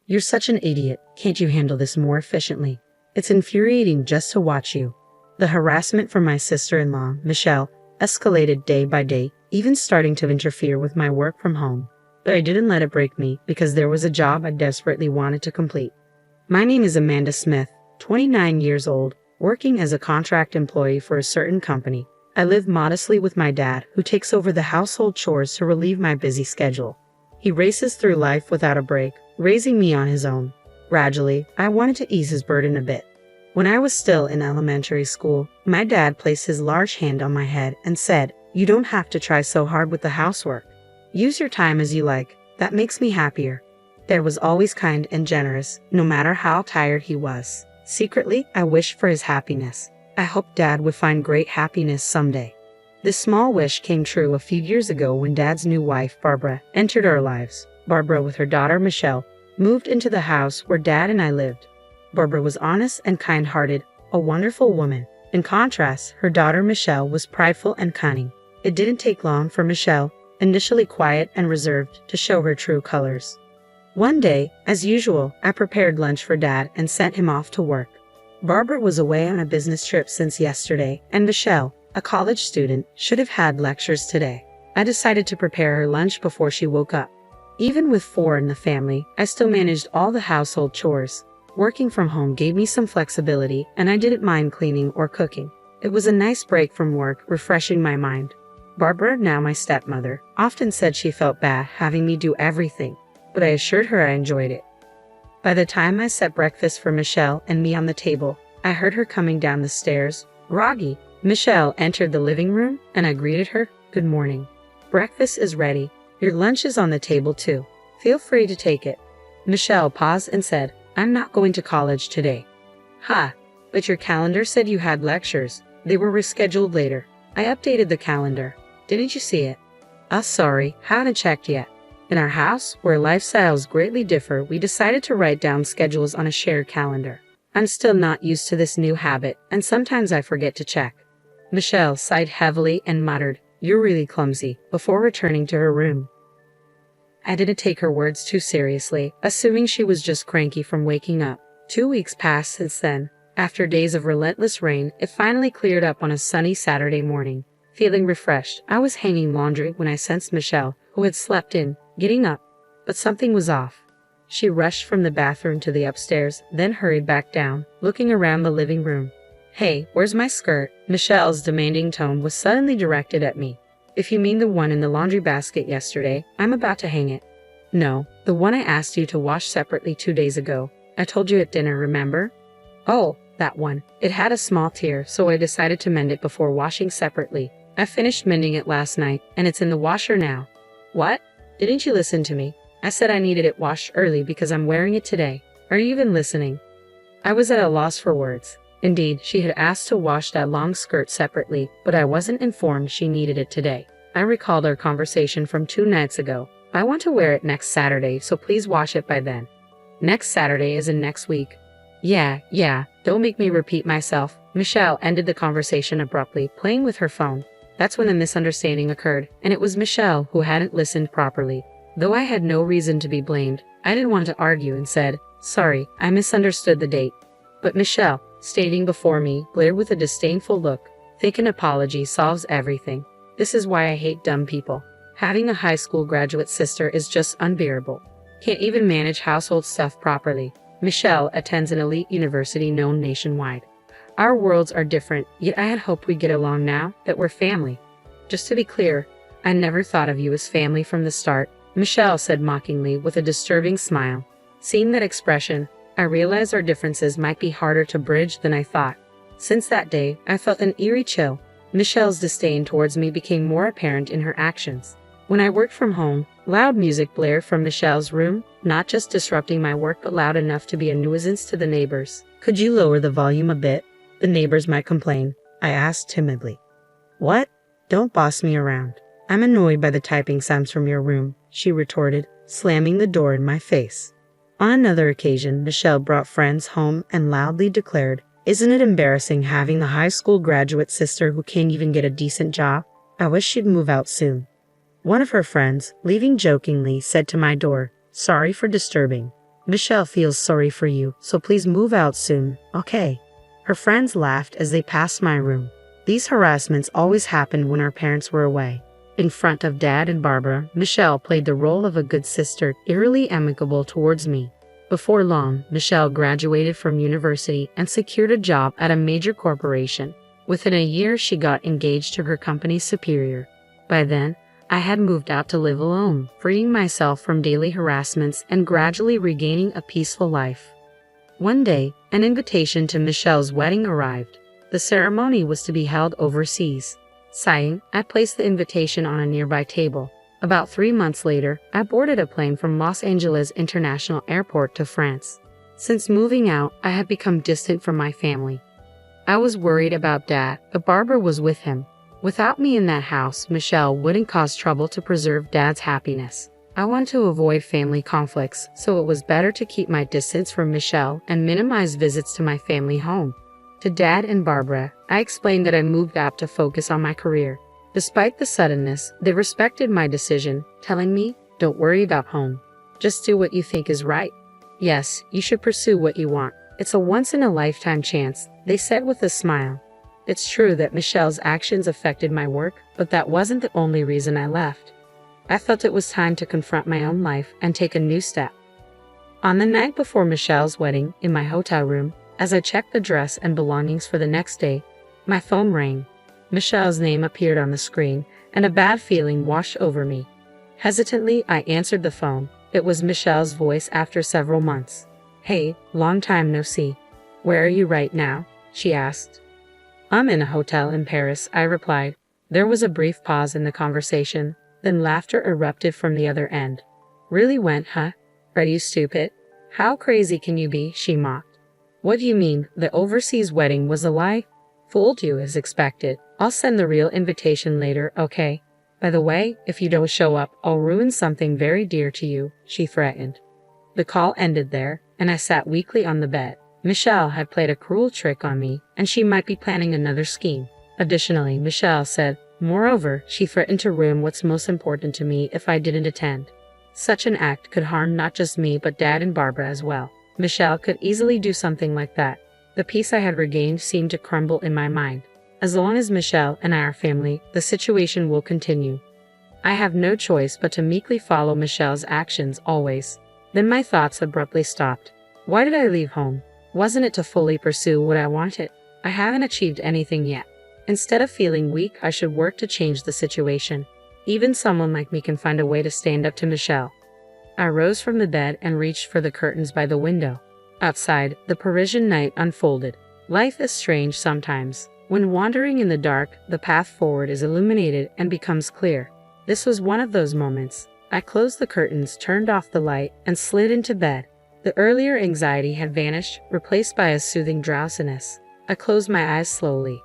You're such an idiot. Can't you handle this more efficiently? It's infuriating just to watch you. The harassment from my sister-in-law, Michelle, escalated day by day, even starting to interfere with my work from home. But I didn't let it break me because there was a job I desperately wanted to complete. My name is Amanda Smith, 29 years old, working as a contract employee for a certain company. I live modestly with my dad, who takes over the household chores to relieve my busy schedule. He races through life without a break, raising me on his own. Gradually, I wanted to ease his burden a bit. When I was still in elementary school, my dad placed his large hand on my head and said, "You don't have to try so hard with the housework. Use your time as you like. That makes me happier." Dad was always kind and generous, no matter how tired he was. Secretly, I wished for his happiness. I hoped Dad would find great happiness someday. This small wish came true a few years ago when Dad's new wife, Barbara, entered our lives. Barbara, with her daughter Michelle, moved into the house where Dad and I lived. Barbara was honest and kind-hearted, a wonderful woman. In contrast, her daughter Michelle was prideful and cunning. It didn't take long for Michelle, initially quiet and reserved, to show her true colors. One day, as usual, I prepared lunch for Dad and sent him off to work. Barbara was away on a business trip since yesterday, and Michelle, a college student, should have had lectures today. I decided to prepare her lunch before she woke up. Even with 4 in the family, I still managed all the household chores. Working from home gave me some flexibility, and I didn't mind cleaning or cooking. It was a nice break from work, refreshing my mind. Barbara, now my stepmother, often said she felt bad having me do everything, but I assured her I enjoyed it. By the time I set breakfast for Michelle and me on the table, I heard her coming down the stairs, groggy. Michelle entered the living room, and I greeted her, "Good morning. Breakfast is ready. Your lunch is on the table too. Feel free to take it." Michelle paused and said, "I'm not going to college today." "Ha, but your calendar said you had lectures. They were rescheduled later." I updated the calendar. "Didn't you see it?" Sorry, hadn't checked yet." In our house, where lifestyles greatly differ, we decided to write down schedules on a shared calendar. I'm still not used to this new habit, and sometimes I forget to check. Michelle sighed heavily and muttered, "You're really clumsy," before returning to her room. I didn't take her words too seriously, assuming she was just cranky from waking up. 2 weeks passed since then. After days of relentless rain, it finally cleared up on a sunny Saturday morning. Feeling refreshed, I was hanging laundry when I sensed Michelle, who had slept in, getting up. But something was off. She rushed from the bathroom to the upstairs, then hurried back down, looking around the living room. "Hey, where's my skirt?" Michelle's demanding tone was suddenly directed at me. "If you mean the one in the laundry basket yesterday, I'm about to hang it." "No, the one I asked you to wash separately 2 days ago. I told you at dinner, remember?" "Oh, that one. It had a small tear, so I decided to mend it before washing separately. I finished mending it last night, and it's in the washer now." "What? Didn't you listen to me? I said I needed it washed early because I'm wearing it today. Are you even listening?" I was at a loss for words. Indeed, she had asked to wash that long skirt separately, but I wasn't informed she needed it today. I recalled our conversation from 2 nights ago. "I want to wear it next Saturday, so please wash it by then." "Next Saturday isn't next week." Yeah, don't make me repeat myself." Michelle ended the conversation abruptly, playing with her phone. That's when the misunderstanding occurred, and it was Michelle who hadn't listened properly. Though I had no reason to be blamed, I didn't want to argue and said, "Sorry, I misunderstood the date." But Michelle, standing before me, glared with a disdainful look. "Think an apology solves everything. This is why I hate dumb people. Having a high school graduate sister is just unbearable. Can't even manage household stuff properly." Michelle attends an elite university known nationwide. Our worlds are different, yet I had hoped we'd get along now that we're family. "Just to be clear, I never thought of you as family from the start," Michelle said mockingly with a disturbing smile. Seeing that expression, I realized our differences might be harder to bridge than I thought. Since that day, I felt an eerie chill. Michelle's disdain towards me became more apparent in her actions. When I worked from home, loud music blared from Michelle's room, not just disrupting my work but loud enough to be a nuisance to the neighbors. "Could you lower the volume a bit? The neighbors might complain," I asked timidly. "What? Don't boss me around. I'm annoyed by the typing sounds from your room," she retorted, slamming the door in my face. On another occasion, Michelle brought friends home and loudly declared, "Isn't it embarrassing having the high school graduate sister who can't even get a decent job? I wish she'd move out soon." One of her friends, leaving jokingly, said to my door, "Sorry for disturbing." Michelle feels sorry for you, so please move out soon, okay? Her friends laughed as they passed my room. These harassments always happened when our parents were away. In front of Dad and Barbara, Michelle played the role of a good sister, eerily amicable towards me. Before long, Michelle graduated from university and secured a job at a major corporation. Within a year, she got engaged to her company's superior. By then, I had moved out to live alone, freeing myself from daily harassments and gradually regaining a peaceful life. One day, an invitation to Michelle's wedding arrived. The ceremony was to be held overseas. Sighing, I placed the invitation on a nearby table. About 3 months later, I boarded a plane from Los Angeles International Airport to France. Since moving out, I had become distant from my family. I was worried about Dad, but Barbara was with him. Without me in that house, Michelle wouldn't cause trouble to preserve Dad's happiness. I want to avoid family conflicts, so it was better to keep my distance from Michelle and minimize visits to my family home. To Dad and Barbara, I explained that I moved out to focus on my career. Despite the suddenness, they respected my decision, telling me, "Don't worry about home. Just do what you think is right. Yes, you should pursue what you want. It's a once-in-a-lifetime chance," they said with a smile. It's true that Michelle's actions affected my work, but that wasn't the only reason I left. I felt it was time to confront my own life and take a new step. On the night before Michelle's wedding, in my hotel room, as I checked the dress and belongings for the next day, my phone rang. Michelle's name appeared on the screen, and a bad feeling washed over me. Hesitantly, I answered the phone. It was Michelle's voice after several months. "Hey, long time no see. Where are you right now?" she asked. "I'm in a hotel in Paris," I replied. There was a brief pause in the conversation, then laughter erupted from the other end. "Really went, huh? Are you stupid? How crazy can you be?" she mocked. "What do you mean, the overseas wedding was a lie?" "Fooled you as expected. I'll send the real invitation later, okay? By the way, if you don't show up, I'll ruin something very dear to you," she threatened. The call ended there, and I sat weakly on the bed. Michelle had played a cruel trick on me, and she might be planning another scheme. Additionally, Michelle said, moreover, she threatened to ruin what's most important to me if I didn't attend. Such an act could harm not just me but Dad and Barbara as well. Michelle could easily do something like that. The peace I had regained seemed to crumble in my mind. As long as Michelle and I are family, the situation will continue. I have no choice but to meekly follow Michelle's actions always. Then my thoughts abruptly stopped. Why did I leave home? Wasn't it to fully pursue what I wanted? I haven't achieved anything yet. Instead of feeling weak, I should work to change the situation. Even someone like me can find a way to stand up to Michelle. I rose from the bed and reached for the curtains by the window. Outside, the Parisian night unfolded. Life is strange sometimes. When wandering in the dark, the path forward is illuminated and becomes clear. This was one of those moments. I closed the curtains, turned off the light, and slid into bed. The earlier anxiety had vanished, replaced by a soothing drowsiness. I closed my eyes slowly.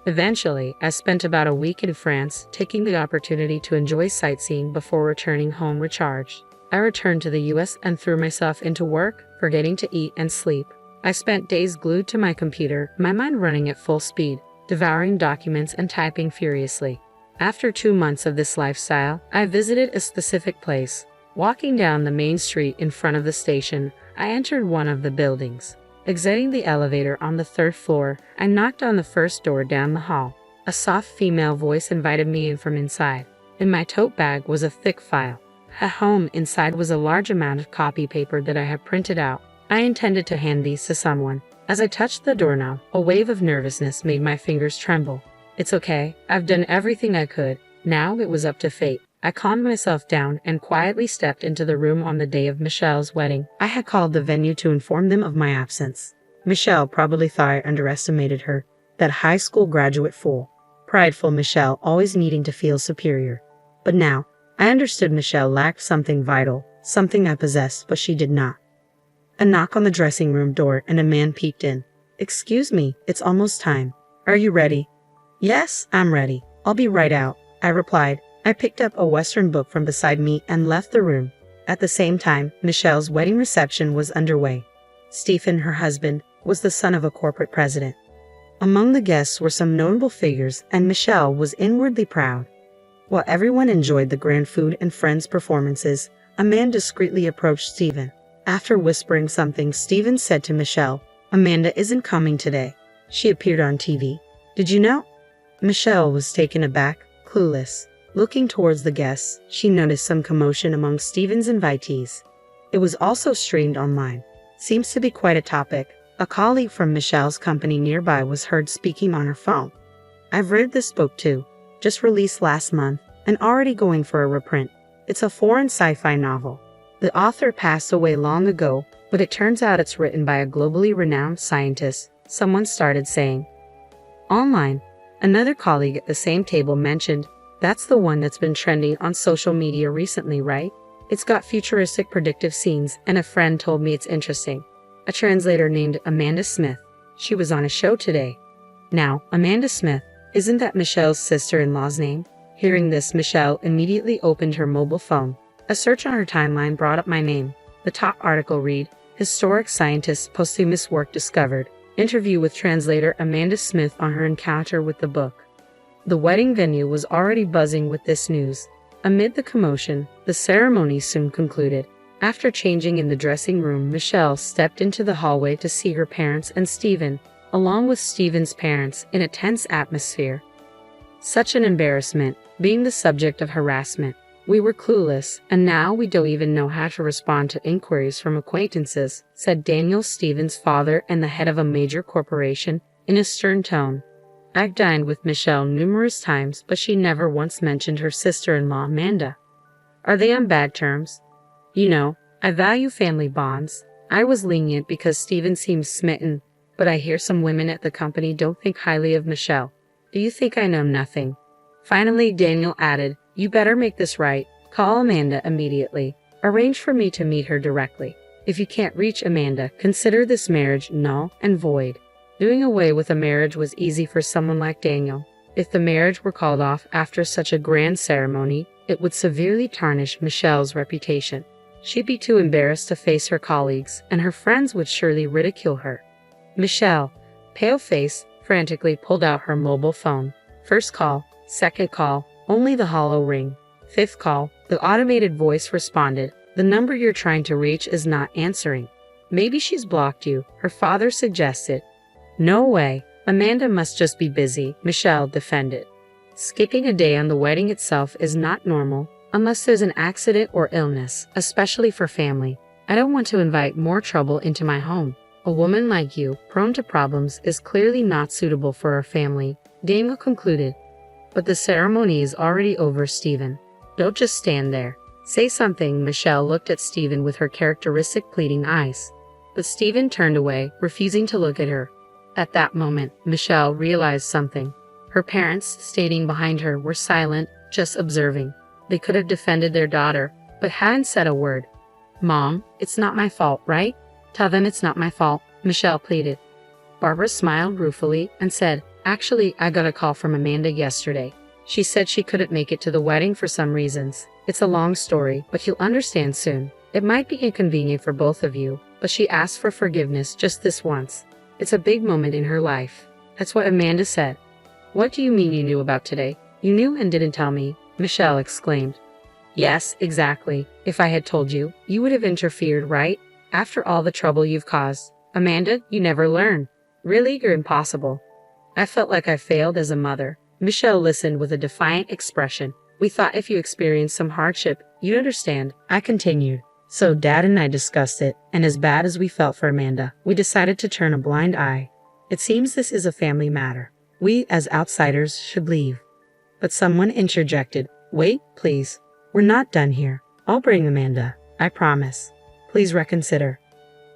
Eventually, I spent about a week in France, taking the opportunity to enjoy sightseeing before returning home recharged. I returned to the US and threw myself into work, forgetting to eat and sleep. I spent days glued to my computer, my mind running at full speed, devouring documents and typing furiously. After 2 months of this lifestyle, I visited a specific place. Walking down the main street in front of the station, I entered one of the buildings. Exiting the elevator on the 3rd floor, I knocked on the first door down the hall. A soft female voice invited me in from inside. In my tote bag was a thick file. At home, inside was a large amount of copy paper that I had printed out. I intended to hand these to someone. As I touched the doorknob, a wave of nervousness made my fingers tremble. It's okay, I've done everything I could. Now it was up to fate. I calmed myself down and quietly stepped into the room on the day of Michelle's wedding. I had called the venue to inform them of my absence. Michelle probably thought I underestimated her, that high school graduate fool. Prideful Michelle, always needing to feel superior. But now, I understood Michelle lacked something vital, something I possessed, but she did not. A knock on the dressing room door and a man peeked in. "Excuse me, it's almost time. Are you ready?" "Yes, I'm ready. I'll be right out," I replied. I picked up a Western book from beside me and left the room. At the same time, Michelle's wedding reception was underway. Stephen, her husband, was the son of a corporate president. Among the guests were some notable figures, and Michelle was inwardly proud. While everyone enjoyed the grand food and friends' performances, a man discreetly approached Stephen. After whispering something, Steven said to Michelle, "Amanda isn't coming today. She appeared on TV. Did you know?" Michelle was taken aback, clueless. Looking towards the guests, she noticed some commotion among Steven's invitees. It was also streamed online. Seems to be quite a topic. A colleague from Michelle's company nearby was heard speaking on her phone. "I've read this book too. Just released last month, and already going for a reprint. It's a foreign sci-fi novel. The author passed away long ago, but it turns out it's written by a globally renowned scientist," someone started saying. Online, another colleague at the same table mentioned, "That's the one that's been trending on social media recently, right? It's got futuristic predictive scenes, and a friend told me it's interesting." A translator named Amanda Smith. She was on a show today. Now, Amanda Smith, isn't that Michelle's sister-in-law's name? Hearing this, Michelle immediately opened her mobile phone. A search on her timeline brought up my name. The top article read, "Historic Scientist Posthumous Work Discovered. Interview with translator Amanda Smith on her encounter with the book." The wedding venue was already buzzing with this news. Amid the commotion, the ceremony soon concluded. After changing in the dressing room, Michelle stepped into the hallway to see her parents and Steven, along with Steven's parents, in a tense atmosphere. Such an embarrassment, being the subject of harassment. "We were clueless, and now we don't even know how to respond to inquiries from acquaintances," said Daniel, Steven's father and the head of a major corporation, in a stern tone. "I've dined with Michelle numerous times, but she never once mentioned her sister-in-law Amanda." "Are they on bad terms?" "You know, I value family bonds. I was lenient because Steven seems smitten, but I hear some women at the company don't think highly of Michelle. Do you think I know nothing?" Finally, Daniel added, "You better make this right. Call Amanda immediately. Arrange for me to meet her directly. If you can't reach Amanda, consider this marriage null and void." Doing away with a marriage was easy for someone like Daniel. If the marriage were called off after such a grand ceremony, it would severely tarnish Michelle's reputation. She'd be too embarrassed to face her colleagues, and her friends would surely ridicule her. Michelle, pale-faced, frantically pulled out her mobile phone. First call, second call, only the hollow ring. Fifth call, the automated voice responded, "The number you're trying to reach is not answering." "Maybe she's blocked you," her father suggested. "No way. Amanda must just be busy," Michelle defended. Skipping a day on the wedding itself is not normal, unless there's an accident or illness, especially for family. "I don't want to invite more trouble into my home. A woman like you, prone to problems, is clearly not suitable for our family," Daniel concluded. "But the ceremony is already over, Steven. Don't just stand there. Say something." Michelle looked at Steven with her characteristic pleading eyes. But Steven turned away, refusing to look at her. At that moment, Michelle realized something. Her parents, standing behind her, were silent, just observing. They could have defended their daughter, but hadn't said a word. "Mom, it's not my fault, right? Tell them it's not my fault," Michelle pleaded. Barbara smiled ruefully and said, "Actually, I got a call from Amanda yesterday. She said she couldn't make it to the wedding for some reasons. It's a long story, but you'll understand soon. It might be inconvenient for both of you, but she asked for forgiveness just this once. It's a big moment in her life." That's what Amanda said. "What do you mean you knew about today? You knew and didn't tell me," Michelle exclaimed. "Yes, exactly. If I had told you, you would have interfered, right? After all the trouble you've caused. Amanda, you never learn. Really, you're impossible." "I felt like I failed as a mother." Michelle listened with a defiant expression. "We thought if you experienced some hardship, you'd understand," I continued. "So Dad and I discussed it, and as bad as we felt for Amanda, we decided to turn a blind eye. It seems this is a family matter. We, as outsiders, should leave." But someone interjected, "Wait, please. We're not done here. I'll bring Amanda. I promise. Please reconsider."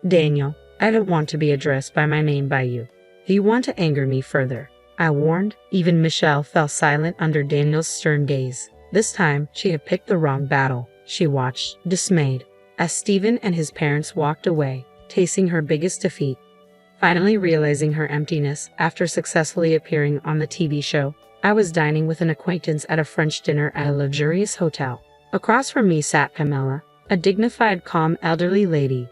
"Daniel, I don't want to be addressed by my name by you. Do you want to anger me further?" I warned. Even Michelle fell silent under Daniel's stern gaze. This time, she had picked the wrong battle. She watched, dismayed, as Steven and his parents walked away, tasting her biggest defeat. Finally realizing her emptiness after successfully appearing on the TV show, I was dining with an acquaintance at a French dinner at a luxurious hotel. Across from me sat Pamela, a dignified, calm, elderly lady.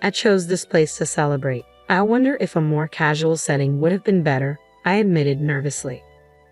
I chose this place to celebrate. I wonder if a more casual setting would have been better, I admitted nervously.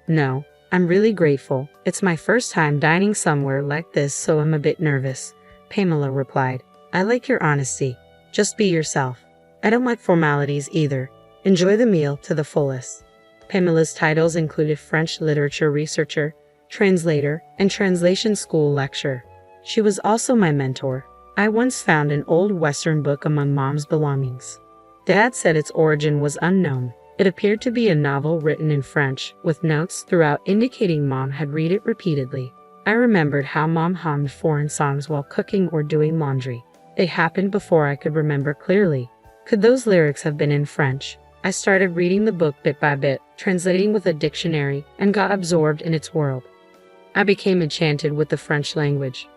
"No, I'm really grateful. It's my first time dining somewhere like this, so I'm a bit nervous," Pamela replied. "I like your honesty. Just be yourself. I don't like formalities either. Enjoy the meal to the fullest. Pamela's titles included French literature researcher, translator, and translation school lecturer. She was also my mentor. I once found an old Western book among Mom's belongings. Dad said its origin was unknown. It appeared to be a novel written in French, with notes throughout indicating Mom had read it repeatedly. I remembered how Mom hummed foreign songs while cooking or doing laundry. It happened before I could remember clearly. Could those lyrics have been in French? I started reading the book bit by bit, translating with a dictionary, and got absorbed in its world. I became enchanted with the French language.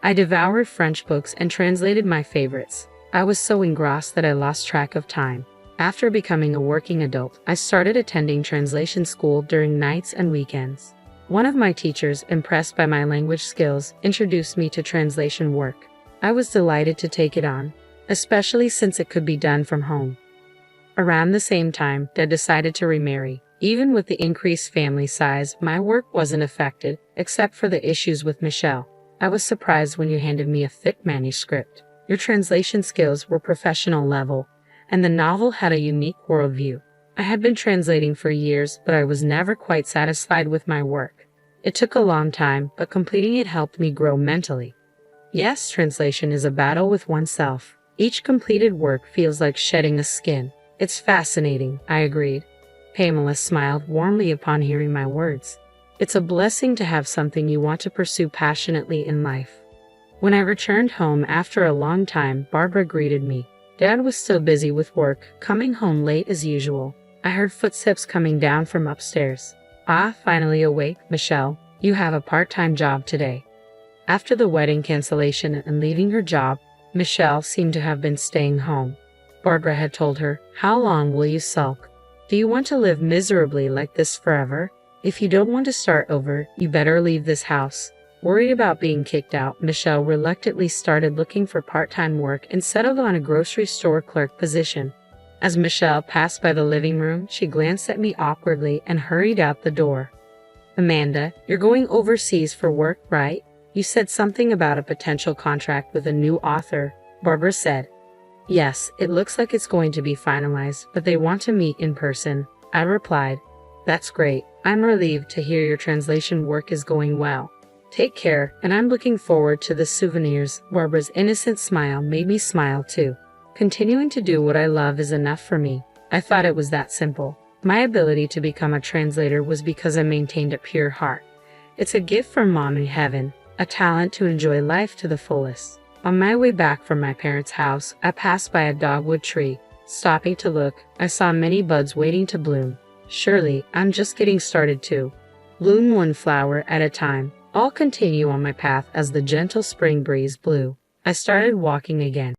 I devoured French books and translated my favorites. I was so engrossed that I lost track of time. After becoming a working adult, I started attending translation school during nights and weekends. One of my teachers, impressed by my language skills, introduced me to translation work. I was delighted to take it on, especially since it could be done from home. Around the same time, Dad decided to remarry. Even with the increased family size, my work wasn't affected, except for the issues with Michelle. I was surprised when you handed me a thick manuscript. Your translation skills were professional level, and the novel had a unique worldview. I had been translating for years, but I was never quite satisfied with my work. It took a long time, but completing it helped me grow mentally. Yes, translation is a battle with oneself. Each completed work feels like shedding a skin. It's fascinating, I agreed. Pamela smiled warmly upon hearing my words. It's a blessing to have something you want to pursue passionately in life. When I returned home after a long time, Barbara greeted me. Dad was still busy with work, coming home late as usual. I heard footsteps coming down from upstairs. Ah, finally awake, Michelle. You have a part-time job today. After the wedding cancellation and leaving her job, Michelle seemed to have been staying home. Barbara had told her, "How long will you sulk? Do you want to live miserably like this forever? If you don't want to start over, you better leave this house." Worried about being kicked out, Michelle reluctantly started looking for part-time work and settled on a grocery store clerk position. As Michelle passed by the living room, she glanced at me awkwardly and hurried out the door. "Amanda, you're going overseas for work, right? You said something about a potential contract with a new author," Barbara said. "Yes, it looks like it's going to be finalized, but they want to meet in person," I replied. "That's great. I'm relieved to hear your translation work is going well. Take care, and I'm looking forward to the souvenirs." Barbara's innocent smile made me smile too. Continuing to do what I love is enough for me. I thought it was that simple. My ability to become a translator was because I maintained a pure heart. It's a gift from Mom in heaven, a talent to enjoy life to the fullest. On my way back from my parents' house, I passed by a dogwood tree. Stopping to look, I saw many buds waiting to bloom. Surely, I'm just getting started too. Bloom one flower at a time. I'll continue on my path as the gentle spring breeze blew. I started walking again.